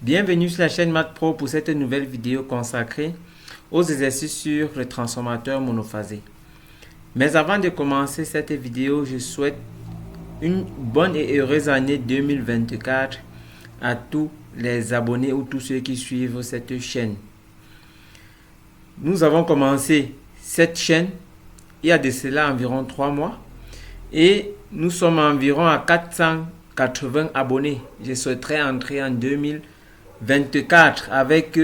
Bienvenue sur la chaîne Math Pro pour cette nouvelle vidéo consacrée aux exercices sur le transformateur monophasé. Mais avant de commencer cette vidéo, je souhaite une bonne et heureuse année 2024 à tous les abonnés ou tous ceux qui suivent cette chaîne. Nous avons commencé cette chaîne il y a de cela environ 3 mois et nous sommes environ à 480 abonnés. Je souhaiterais entrer en 2024 avec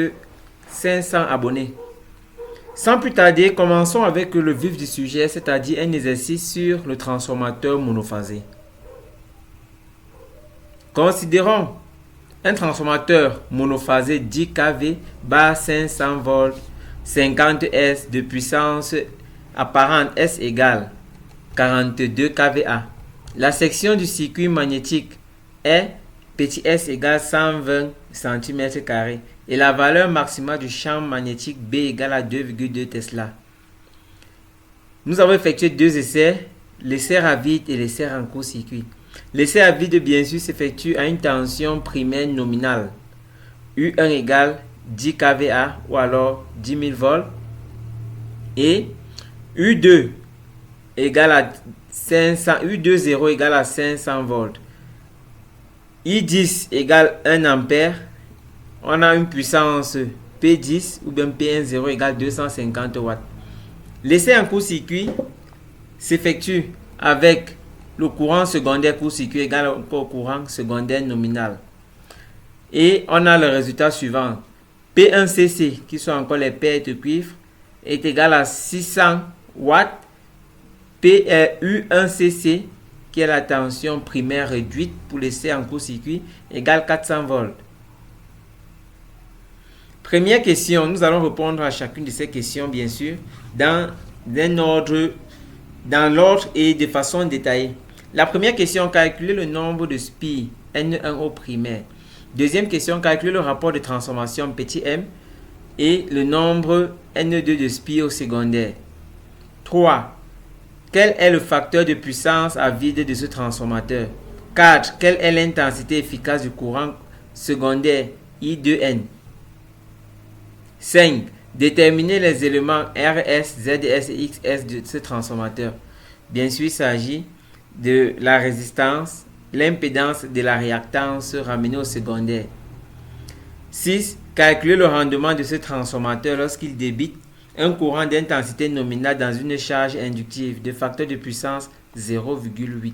500 abonnés. Sans plus tarder, commençons avec le vif du sujet, c'est-à-dire un exercice sur le transformateur monophasé. Considérons un transformateur monophasé 10 kV bas 500 volts 50 S de puissance apparente S égale 42 kVA. La section du circuit magnétique est petit s égale 120 cm² et la valeur maximale du champ magnétique B égale à 2,2 Tesla. Nous avons effectué deux essais, l'essai à vide et l'essai en court-circuit. L'essai à vide, bien sûr, s'effectue à une tension primaire nominale. U1 égale 10 kVA ou alors 10 000 volts et U2 égale à 0 égale à 500 volts. I10 égale 1 ampère. On a une puissance P10 ou bien P10 égale 250 watts. L'essai en court-circuit s'effectue avec le courant secondaire court-circuit égal au courant secondaire nominal. Et on a le résultat suivant. P1CC, qui sont encore les pertes de cuivre, est égal à 600 watts. PU1CC, qui est la tension primaire réduite pour l'essai en court-circuit, égale 400 volts. Première question, nous allons répondre à chacune de ces questions, bien sûr, dans l'ordre et de façon détaillée. La première question, calculer le nombre de SPI N1 au primaire. Deuxième question, calculer le rapport de transformation petit m et le nombre N2 de SPI au secondaire. 3. Quel est le facteur de puissance à vide de ce transformateur? 4. Quelle est l'intensité efficace du courant secondaire I2N? 5. Déterminer les éléments RS, ZS et XS de ce transformateur. Bien sûr, il s'agit de la résistance, l'impédance de la réactance ramenée au secondaire. 6. Calculer le rendement de ce transformateur lorsqu'il débite un courant d'intensité nominale dans une charge inductive de facteur de puissance 0,8.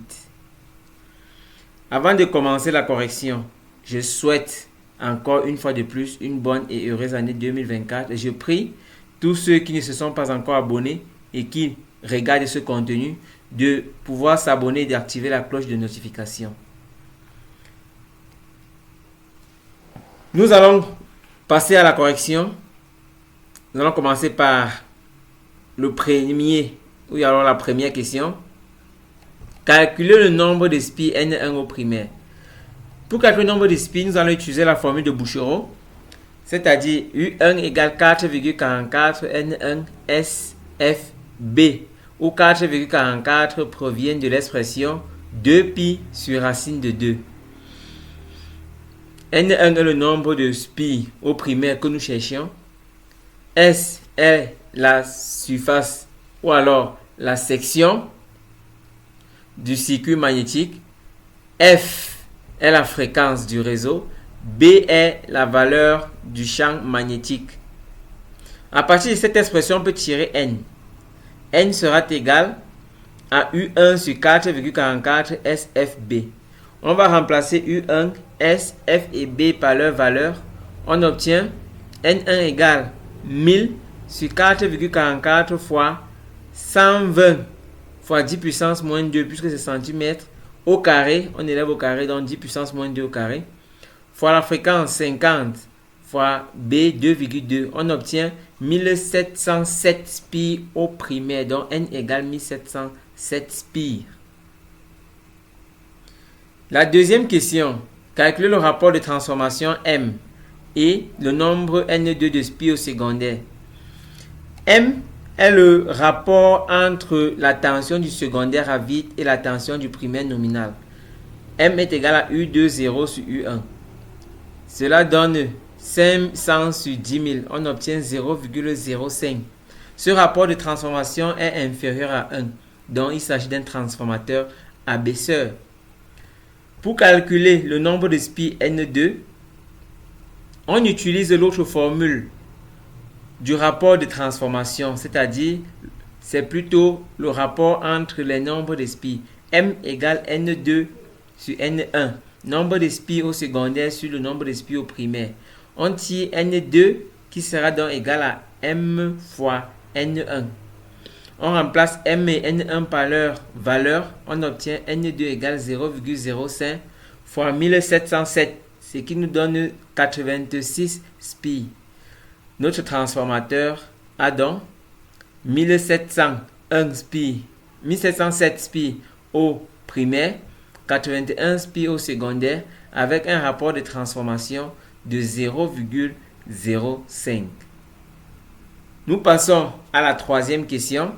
Avant de commencer la correction, je souhaite encore une fois de plus une bonne et heureuse année 2024. Et je prie tous ceux qui ne se sont pas encore abonnés et qui regardent ce contenu de pouvoir s'abonner et d'activer la cloche de notification. Nous allons passer à la correction. Nous allons commencer par le premier, ou alors la première question. Calculer le nombre de SPI N1 au primaire. Pour calculer le nombre de SPI, nous allons utiliser la formule de Bouchereau, c'est-à-dire U1 égale 4,44 N1 SFB, où 4,44 proviennent de l'expression 2pi sur racine de 2. N1 est le nombre de SPI au primaire que nous cherchions. S est la surface ou alors la section du circuit magnétique. F est la fréquence du réseau. B est la valeur du champ magnétique. À partir de cette expression, on peut tirer N. N sera égal à U1 sur 4,44 SFB. On va remplacer U1, S, F et B par leur valeur. On obtient N1 égale 1000 sur 4,44 fois 120 fois 10 puissance moins 2, puisque c'est centimètres au carré. On élève au carré, donc 10 puissance moins 2 au carré. Fois la fréquence 50 fois B 2,2. On obtient 1707 spires au primaire. Donc N égale 1707 spires. La deuxième question. Calculer le rapport de transformation M et le nombre N2 de SPI au secondaire. M est le rapport entre la tension du secondaire à vide et la tension du primaire nominal. M est égal à U20 sur U1. Cela donne 500 sur 10 000. On obtient 0,05. Ce rapport de transformation est inférieur à 1. Donc, il s'agit d'un transformateur abaisseur. Pour calculer le nombre de SPI N2, on utilise l'autre formule du rapport de transformation, c'est-à-dire c'est plutôt le rapport entre les nombres de SPI. M égale N2 sur N1. Nombre de SPI au secondaire sur le nombre de SPI au primaire. On tire N2 qui sera donc égal à M fois N1. On remplace M et N1 par leur valeur. On obtient N2 égale 0,05 fois 1707, ce qui nous donne 86 SPI. Notre transformateur a donc 1701 SPI, 1707 SPI au primaire, 81 SPI au secondaire, avec un rapport de transformation de 0,05. Nous passons à la troisième question.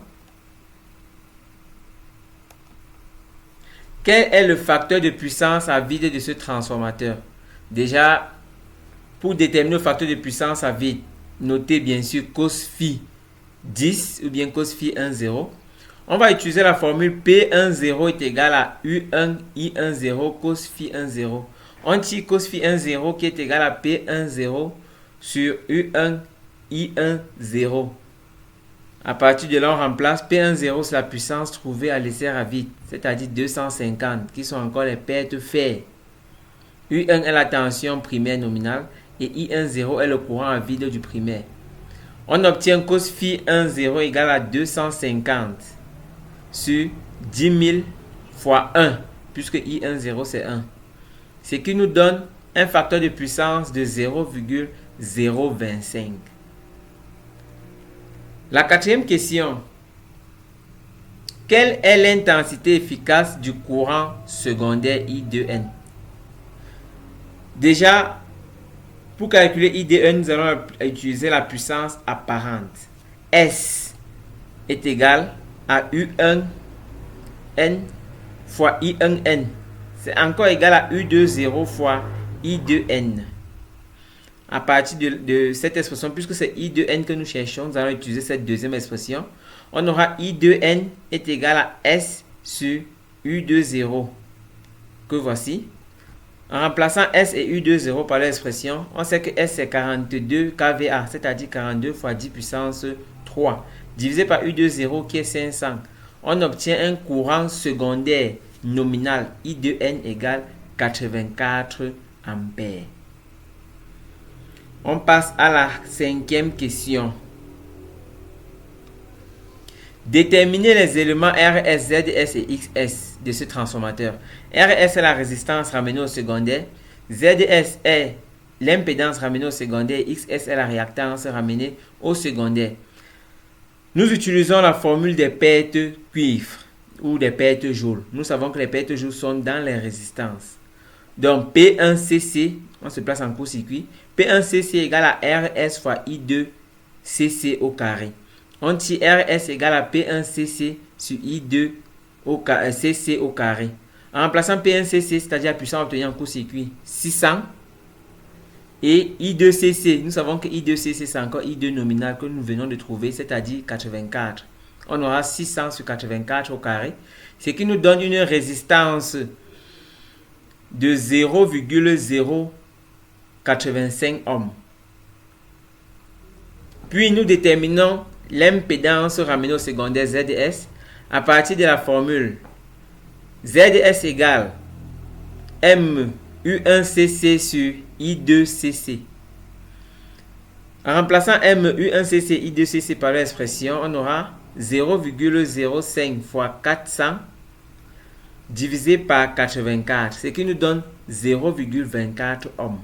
Quel est le facteur de puissance à vide de ce transformateur? Déjà, pour déterminer le facteur de puissance à vide, notez bien sûr cos phi 10 ou bien cos phi 10. On va utiliser la formule P10 est égal à U1 I10 cos phi 10. On tire cos phi 10 qui est égal à P10 sur U1 I10. À partir de là, on remplace P10, c'est la puissance trouvée à l'essai à vide, c'est-à-dire 250, qui sont encore les pertes faites. U1 est la tension primaire nominale et I10 est le courant à vide du primaire. On obtient cos phi 10 égale à 250 sur 10 000 fois 1, puisque I10 c'est 1. Ce qui nous donne un facteur de puissance de 0,025. La quatrième question. Quelle est l'intensité efficace du courant secondaire I2N? Déjà, pour calculer I2N, nous allons utiliser la puissance apparente. S est égal à U1N fois I1N. C'est encore égal à U20 fois I2N. À partir de cette expression, puisque c'est I2N que nous cherchons, nous allons utiliser cette deuxième expression. On aura I2N est égal à S sur U20, que voici. En remplaçant S et U20 par l'expression, on sait que S c'est 42 kVA, c'est-à-dire 42 fois 10 puissance 3, divisé par U20 qui est 500. On obtient un courant secondaire nominal I2N égale 84 ampères. On passe à la cinquième question. Déterminer les éléments RS, ZS et XS de ce transformateur. RS est la résistance ramenée au secondaire. ZS est l'impédance ramenée au secondaire. XS est la réactance ramenée au secondaire. Nous utilisons la formule des pertes cuivre ou des pertes joule. Nous savons que les pertes joule sont dans les résistances. Donc P1CC, on se place en court-circuit. P1CC égale à RS fois I2CC au carré. On tire RS égale à P1CC sur I2CC au carré. En remplaçant P1CC, c'est-à-dire la puissance obtenue en court-circuit, 600. Et I2CC, nous savons que I2CC c'est encore I2 nominal que nous venons de trouver, c'est-à-dire 84. On aura 600 sur 84 au carré, ce qui nous donne une résistance de 0,085 ohms. Puis nous déterminons l'impédance ramenée au secondaire ZS à partir de la formule ZS égale MU1CC sur I2CC. En remplaçant MU1CC I2CC par l'expression, on aura 0,05 fois 400 divisé par 84, ce qui nous donne 0,24 ohms.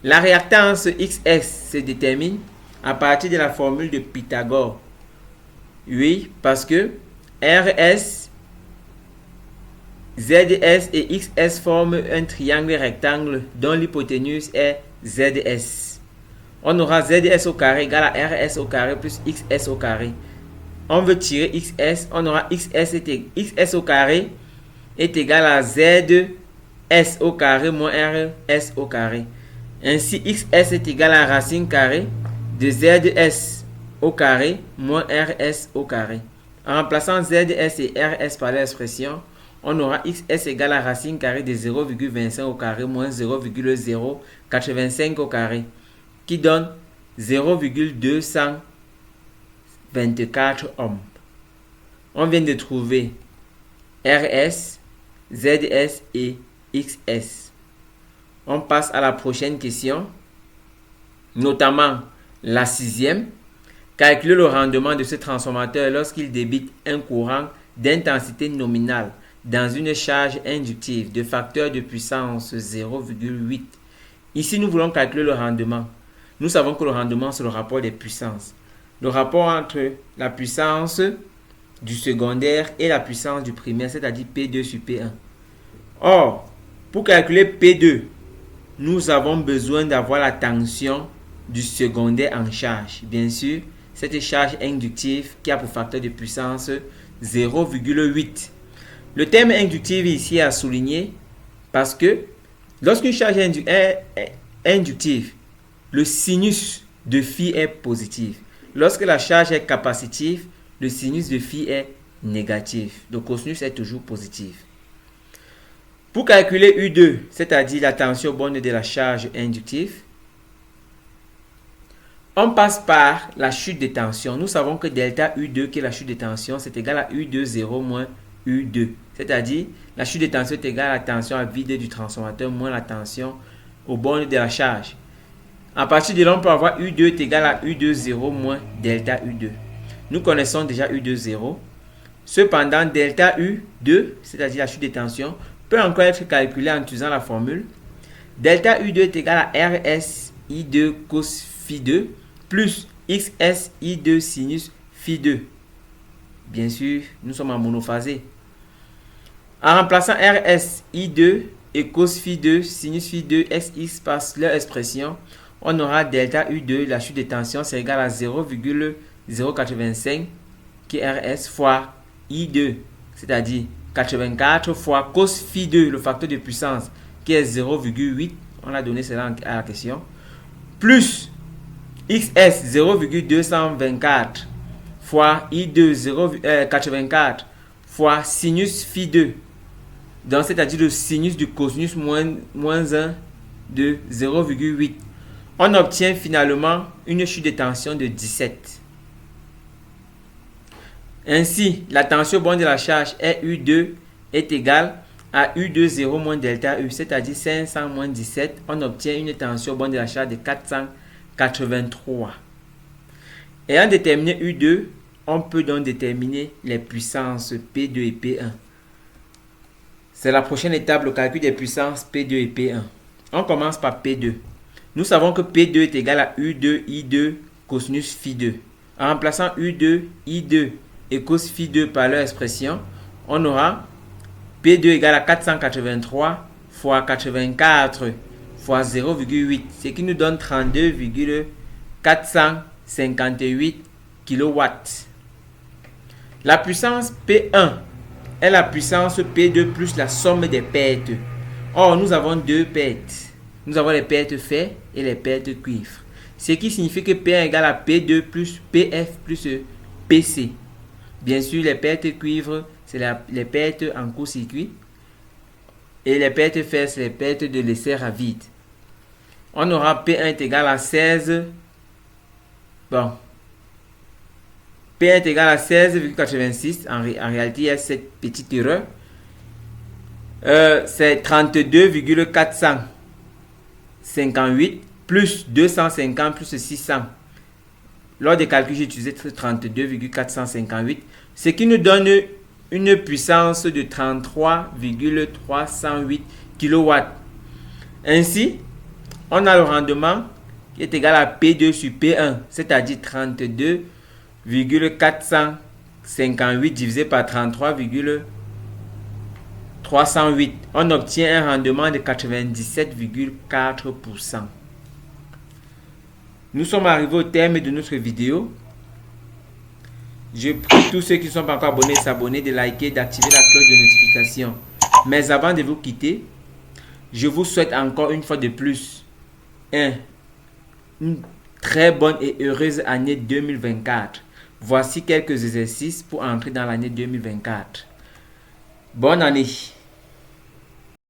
La réactance XS se détermine à partir de la formule de Pythagore. Oui, parce que RS, ZS et XS forment un triangle rectangle dont l'hypoténuse est ZS. On aura ZS au carré égale à RS au carré plus XS au carré. On veut tirer XS, on aura XS au carré est égal à Z S au carré moins RS au carré. Ainsi, XS est égal à racine carrée de ZS au carré moins RS au carré. En remplaçant ZS et RS par l'expression, on aura XS égale à racine carrée de 0,25 au carré moins 0,085 au carré, qui donne 0,224 ohms. On vient de trouver RS, ZS et XS. On passe à la prochaine question, notamment la sixième. Calculer le rendement de ce transformateur lorsqu'il débite un courant d'intensité nominale dans une charge inductive de facteur de puissance 0,8. Ici, nous voulons calculer le rendement. Nous savons que le rendement, c'est le rapport des puissances. Le rapport entre la puissance du secondaire et la puissance du primaire, c'est-à-dire P2 sur P1. Or, pour calculer P2, nous avons besoin d'avoir la tension du secondaire en charge. Bien sûr, cette charge inductive qui a pour facteur de puissance 0,8. Le terme inductif ici à souligner parce que lorsqu'une charge est inductive, le sinus de phi est positif. Lorsque la charge est capacitive, le sinus de phi est négatif. Le cosinus est toujours positif. Pour calculer U2, c'est-à-dire la tension borne de la charge inductive, on passe par la chute de tension. Nous savons que delta U2, qui est la chute de tension, c'est égal à U20 moins U2. C'est-à-dire, la chute de tension est égale à la tension à vide du transformateur moins la tension aux bornes de la charge. À partir de là, on peut avoir U2 est égal à U20 moins delta U2. Nous connaissons déjà U20. Cependant, delta U2, c'est-à-dire la chute de tension, peut encore être calculé en utilisant la formule. Delta U2 est égal à RS I2 cos phi 2 plus XS I2 sinus phi 2. Bien sûr, nous sommes en monophasé. En remplaçant RS I2 et cos phi 2 sinus phi 2 SX par leur expression, on aura delta U2, la chute de tension, c'est égal à 0,085 qui est RS fois I2, c'est-à-dire 84 fois cos phi 2, le facteur de puissance, qui est 0,8, on a donné cela à la question, plus XS 0,224 fois I2 84 fois sinus phi 2, donc c'est-à-dire le sinus du cosinus moins 1 de 0,8. On obtient finalement une chute de tension de 17. Ainsi, la tension borne de la charge U2 est égale à U20 moins delta U, c'est-à-dire 500 moins 17. On obtient une tension borne de la charge de 483. Ayant déterminé U2, on peut donc déterminer les puissances P2 et P1. C'est la prochaine étape, le calcul des puissances P2 et P1. On commence par P2. Nous savons que P2 est égal à U2 I2 cosinus phi 2. En remplaçant U2 I2 et cos phi 2 par leur expression, on aura P2 égale à 483 fois 84 fois 0,8, ce qui nous donne 32,458 kW. La puissance P1 est la puissance P2 plus la somme des pertes. Or, nous avons deux pertes. Nous avons les pertes fer et les pertes cuivre. Ce qui signifie que P1 est égal à P2 plus PF plus PC. Bien sûr, les pertes cuivre, c'est les pertes en court-circuit. Et les pertes fer, c'est les pertes de l'essai à vide. On aura P1 est égal à 16. Bon. P1 est égal à 16,86. En réalité, il y a cette petite erreur. C'est 32,458 plus 250 plus 600. Lors des calculs, j'ai utilisé 32,458, ce qui nous donne une puissance de 33,308 kW. Ainsi, on a le rendement qui est égal à P2 sur P1, c'est-à-dire 32,458 divisé par 33,308. On obtient un rendement de 97,4%. Nous sommes arrivés au terme de notre vidéo. Je prie tous ceux qui ne sont pas encore abonnés de s'abonner, de liker, d'activer la cloche de notification. Mais avant de vous quitter, Je vous souhaite encore une fois de plus une très bonne et heureuse année 2024. Voici quelques exercices pour entrer dans l'année 2024. Bonne année!